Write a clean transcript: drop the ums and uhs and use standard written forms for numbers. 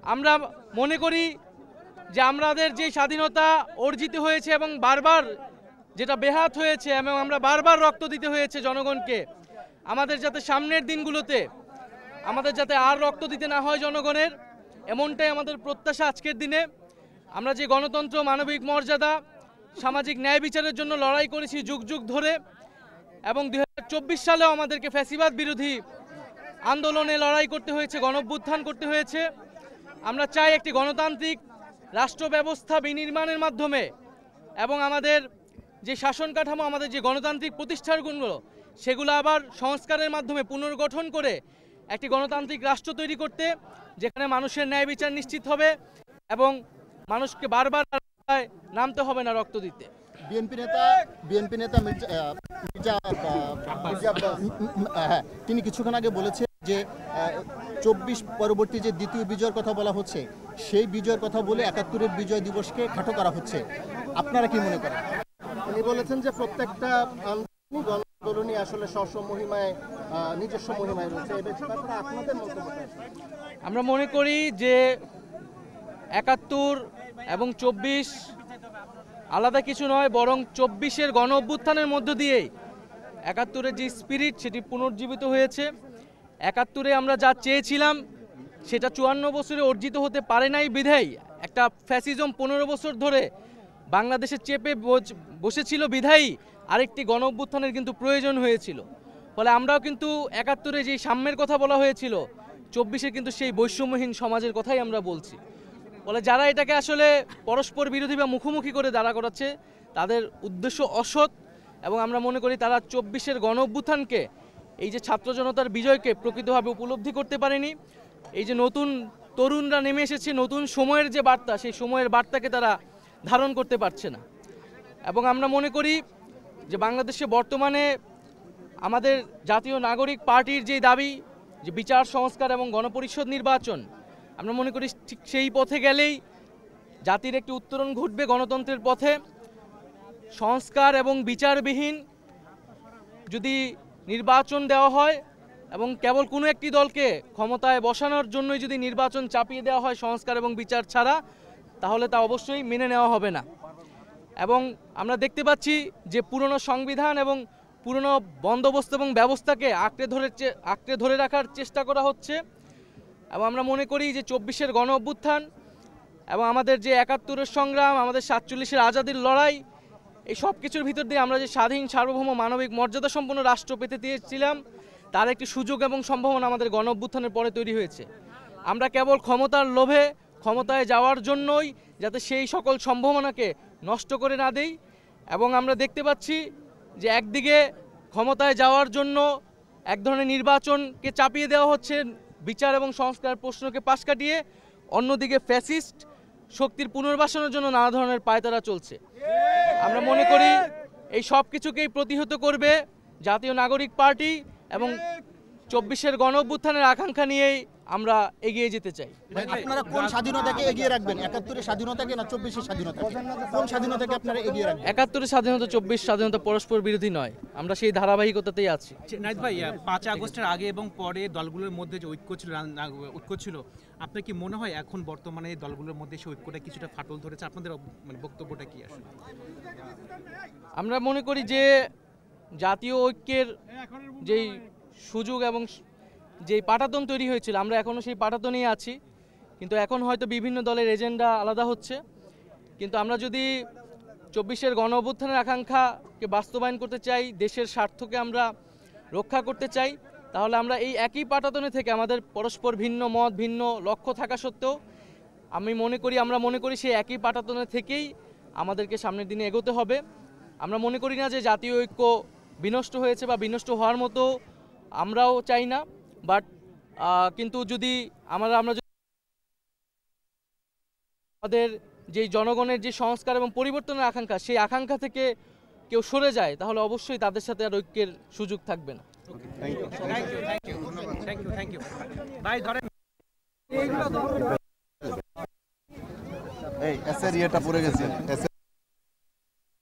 আমরা মনে করি যে আমাদের যে স্বাধীনতা অর্জিত হয়েছে এবং বারবার যেটা বেহাত হয়েছে এবং আমরা বারবার রক্ত দিতে হয়েছে জনগণকে, আমাদের যাতে সামনের দিনগুলোতে আমাদের যাতে আর রক্ত দিতে না হয় জনগণের, এমনটাই আমাদের প্রত্যাশা। আজকের দিনে আমরা যে গণতন্ত্র, মানবিক মর্যাদা, সামাজিক ন্যায় বিচারের জন্য লড়াই করেছি যুগ যুগ ধরে, এবং 2024 সালেও আমাদেরকে ফ্যাসিবাদ বিরোধী আন্দোলনে লড়াই করতে হয়েছে, গণঅভ্যুত্থান করতে হয়েছে। আমরা চাই একটি গণতান্ত্রিক রাষ্ট্র ব্যবস্থা বিনির্মাণের মাধ্যমে এবং আমাদের যে শাসন কাঠামো, আমাদের যে গণতান্ত্রিক প্রতিষ্ঠানগুলো, সেগুলো আবার সংস্কারের মাধ্যমে পুনর্গঠন করে একটি গণতান্ত্রিক রাষ্ট্র তৈরি করতে, যেখানে মানুষের ন্যায় বিচার নিশ্চিত হবে এবং মানুষকে বারবার নামতে হবে না রক্ত দিতে। বিএনপি নেতা তিনি কিছুক্ষণ আগে বলেছেন যে 24 পরবর্তী যে দ্বিতীয় বিজয়ের কথা বলা হচ্ছে, সেই বিজয়ের কথা বলে 71-এর বিজয় দিবসকে খাটো করা হচ্ছে। আপনারা কি মনে করেন? তিনি বলেছেন যে প্রত্যেকটা আন্দোলনই আসলে স্ব মহিমায়, নিজস্ব মহিমায় রয়েছে। এই ব্যাপারে আপনাদের মন্তব্য? আমরা মনে করি যে 71 এবং 24 আলাদা কিছু নয়, বরং 24-এর গণ অভ্যুত্থানের মধ্য দিয়েই 71-এর যে স্পিরিট সেটি পুনর্জীবিত হয়েছে। 71-এ আমরা যা চেয়েছিলাম সেটা 54 বছরে অর্জিত হতে পারে নাই বিধায় একটা ফ্যাসিজম 15 বছর ধরে বাংলাদেশে চেপে বসেছিল বিধায়ী আরেকটি গণ অভ্যুত্থানের কিন্তু প্রয়োজন হয়েছিল। ফলে আমরাও কিন্তু 71-এ যে সাম্যের কথা বলা হয়েছিল, 24-এ কিন্তু সেই বৈষম্যহীন সমাজের কথাই আমরা বলছি। ফলে যারা এটাকে আসলে পরস্পর বিরোধী বা মুখোমুখি করে দাঁড়া করাচ্ছে, তাদের উদ্দেশ্য অসৎ, এবং আমরা মনে করি তারা 24-এর গণ অভ্যুত্থানকে, এই যে ছাত্র জনতার বিজয়কে প্রকৃতভাবে উপলব্ধি করতে পারেনি। এই যে নতুন তরুণরা নেমে এসেছে, নতুন সময়ের যে বার্তা, সেই সময়ের বার্তাকে তারা ধারণ করতে পারছে না। এবং আমরা মনে করি যে বাংলাদেশে বর্তমানে আমাদের জাতীয় নাগরিক পার্টির যে দাবি যে বিচার সংস্কার এবং গণপরিষদ নির্বাচন, আমরা মনে করি ঠিক সেই পথে গেলেই জাতির একটি উত্তরণ ঘটবে গণতন্ত্রের পথে। সংস্কার এবং বিচারবিহীন যদি নির্বাচন দেওয়া হয় এবং কেবল কোনো একটি দলকে ক্ষমতায় বসানোর জন্যই যদি নির্বাচন চাপিয়ে দেওয়া হয় সংস্কার এবং বিচার ছাড়া, তাহলে তা অবশ্যই মেনে নেওয়া হবে না। এবং আমরা দেখতে পাচ্ছি যে পুরনো সংবিধান এবং পুরনো বন্দোবস্ত এবং ব্যবস্থাকে আঁকড়ে ধরে রাখার চেষ্টা করা হচ্ছে। এবং আমরা মনে করি যে 24-এর গণ অভ্যুত্থান এবং আমাদের যে 71-এর সংগ্রাম, আমাদের 47-এর আজাদির লড়াই, এই সব কিছুর ভিতর দিয়ে আমরা যে স্বাধীন, সার্বভৌম, মানবিক মর্যাদা সম্পন্ন রাষ্ট্র পেতে চেয়েছিলাম, তার একটি সুযোগ এবং সম্ভাবনা আমাদের গণ অভ্যুত্থানের পরে তৈরি হয়েছে। আমরা কেবল ক্ষমতার লোভে ক্ষমতায় যাওয়ার জন্যই যাতে সেই সকল সম্ভাবনাকে নষ্ট করে না দেই। এবং আমরা দেখতে পাচ্ছি যে একদিকে ক্ষমতায় যাওয়ার জন্য এক ধরনের নির্বাচনকে চাপিয়ে দেওয়া হচ্ছে, বিচার এবং সংস্কার প্রশ্নকে পাশ কাটিয়ে, অন্যদিকে ফ্যাসিস্ট শক্তির পুনর্বাসনের জন্য নানা ধরনের পায়তারা চলছে। আমরা মনে করি এই সব কিছুকেই প্রতিহত করবে জাতীয় নাগরিক পার্টি, এবং 24-এর গণ অভ্যুত্থানের আকাঙ্ক্ষা নিয়েই আমরা এগিয়ে যেতে চাই। আপনারা কোন স্বাধীনতাকে এগিয়ে রাখবেন? 71-এর স্বাধীনতাকে না 24-এর স্বাধীনতাকে? কোন স্বাধীনতাকে আপনারা এগিয়ে রাখবেন? 71-এর স্বাধীনতা, 24 স্বাধীনতা পরস্পর বিরোধী নয়, আমরা সেই ধারাবাহিকতাতেই আছি। নাহিদ ভাই, 5 আগস্টের আগে এবং পরে দলগুলোর মধ্যে যে ঐক্য ছিল, আপনার কি মনে হয় এখন বর্তমানে দলগুলোর মধ্যে সেই ঐক্যটা কিছুটা ফাটল ধরেছে? আপনাদের মানে বক্তব্যটা কি আসলে? আমরা মনে করি যে জাতীয় ঐক্যের যেই সুযোগ এবং যেই পাটাতন তৈরি হয়েছিল, আমরা এখনও সেই পাটাতনেই আছি, কিন্তু এখন হয়তো বিভিন্ন দলের এজেন্ডা আলাদা হচ্ছে। কিন্তু আমরা যদি 24-এর গণ অভ্যুত্থানের আকাঙ্ক্ষাকে বাস্তবায়ন করতে চাই, দেশের স্বার্থকে আমরা রক্ষা করতে চাই, তাহলে আমরা এই একই পাটাতনে থেকে আমাদের পরস্পর ভিন্ন মত, ভিন্ন লক্ষ্য থাকা সত্ত্বেও আমরা মনে করি সেই একই পাটাতনে থেকেই আমাদেরকে সামনের দিনে এগোতে হবে। আমরা মনে করি না যে জাতীয় ঐক্য বিনষ্ট হয়েছে বা বিনষ্ট হওয়ার মতো আমরাও চাই না, বাট কিন্তু যদি আমরা আমাদের যে জনগণের যে সংস্কার এবং পরিবর্তনের আকাঙ্ক্ষা, সেই আকাঙ্ক্ষা থেকে কেউ সরে যায়, তাহলে অবশ্যই তাদের সাথে আর ঐক্যের সুযোগ থাকবে না। এই এসের ইয়েটা পড়ে গেছে।